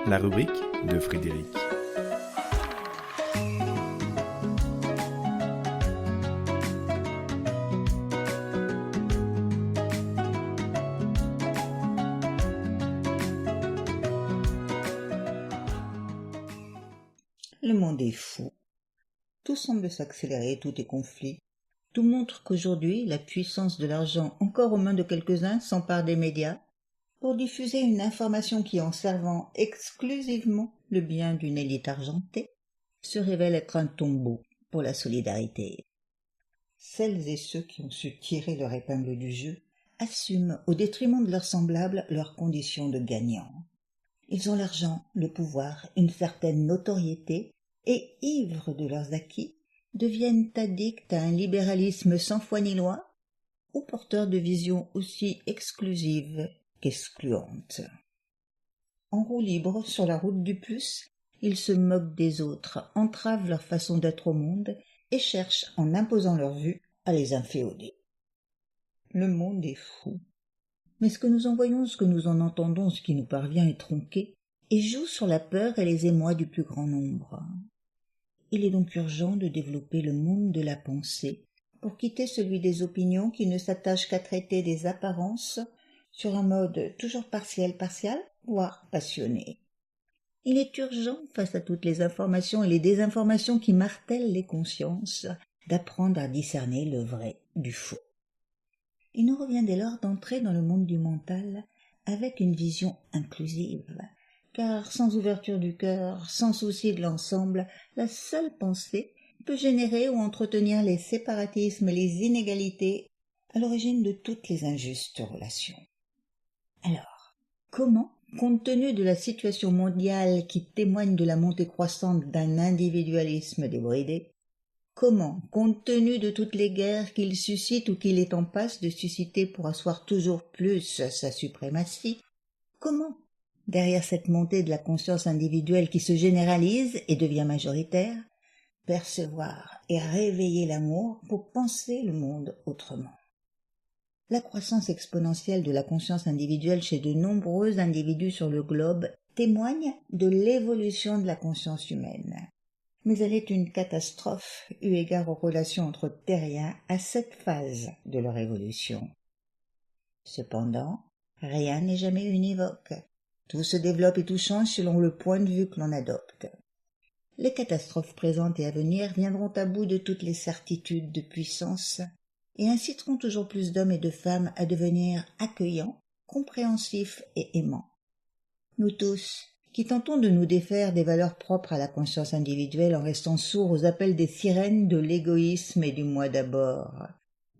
La rubrique de Frédéric. Le monde est fou. Tout semble s'accélérer, tout est conflit. Tout montre qu'aujourd'hui, la puissance de l'argent, encore aux mains de quelques-uns, s'empare des médias pour diffuser une information qui, en servant exclusivement le bien d'une élite argentée, se révèle être un tombeau pour la solidarité. Celles et ceux qui ont su tirer leur épingle du jeu assument, au détriment de leurs semblables, leurs conditions de gagnants. Ils ont l'argent, le pouvoir, une certaine notoriété, et, ivres de leurs acquis, deviennent addicts à un libéralisme sans foi ni loi, ou porteurs de visions aussi exclusives qu'excluantes. En roue libre, sur la route du plus, ils se moquent des autres, entravent leur façon d'être au monde, et cherchent, en imposant leur vue, à les inféoder. Le monde est fou. Mais ce que nous en voyons, ce que nous en entendons, ce qui nous parvient est tronqué, et joue sur la peur et les émois du plus grand nombre. Il est donc urgent de développer le monde de la pensée, pour quitter celui des opinions qui ne s'attachent qu'à traiter des apparences sur un mode toujours partiel, voire passionné. Il est urgent, face à toutes les informations et les désinformations qui martèlent les consciences, d'apprendre à discerner le vrai du faux. Il nous revient dès lors d'entrer dans le monde du mental avec une vision inclusive, car sans ouverture du cœur, sans souci de l'ensemble, la seule pensée peut générer ou entretenir les séparatismes et les inégalités à l'origine de toutes les injustes relations. Alors, comment, compte tenu de la situation mondiale qui témoigne de la montée croissante d'un individualisme débridé, comment, compte tenu de toutes les guerres qu'il suscite ou qu'il est en passe de susciter pour asseoir toujours plus sa suprématie, comment, derrière cette montée de la conscience individuelle qui se généralise et devient majoritaire, percevoir et réveiller l'amour pour penser le monde autrement. La croissance exponentielle de la conscience individuelle chez de nombreux individus sur le globe témoigne de l'évolution de la conscience humaine. Mais elle est une catastrophe eu égard aux relations entre terriens à cette phase de leur évolution. Cependant, rien n'est jamais univoque. Tout se développe et tout change selon le point de vue que l'on adopte. Les catastrophes présentes et à venir viendront à bout de toutes les certitudes de puissance et inciteront toujours plus d'hommes et de femmes à devenir accueillants, compréhensifs et aimants. Nous tous, qui tentons de nous défaire des valeurs propres à la conscience individuelle en restant sourds aux appels des sirènes de l'égoïsme et du moi d'abord,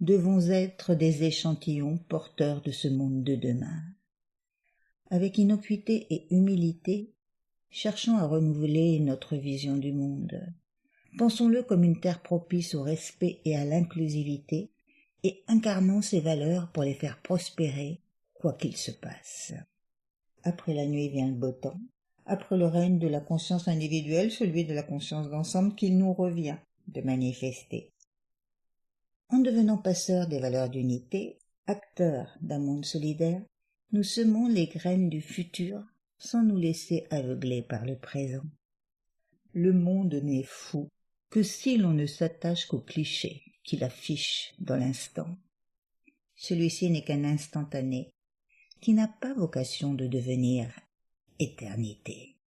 devons être des échantillons porteurs de ce monde de demain. Avec innocuité et humilité, cherchons à renouveler notre vision du monde. Pensons-le comme une terre propice au respect et à l'inclusivité, et incarnons ces valeurs pour les faire prospérer, quoi qu'il se passe. Après la nuit vient le beau temps, après le règne de la conscience individuelle, celui de la conscience d'ensemble qu'il nous revient de manifester. En devenant passeurs des valeurs d'unité, acteurs d'un monde solidaire, nous semons les graines du futur sans nous laisser aveugler par le présent. Le monde n'est fou que si l'on ne s'attache qu'aux clichés qu'il affiche dans l'instant. Celui-ci n'est qu'un instantané qui n'a pas vocation de devenir éternité.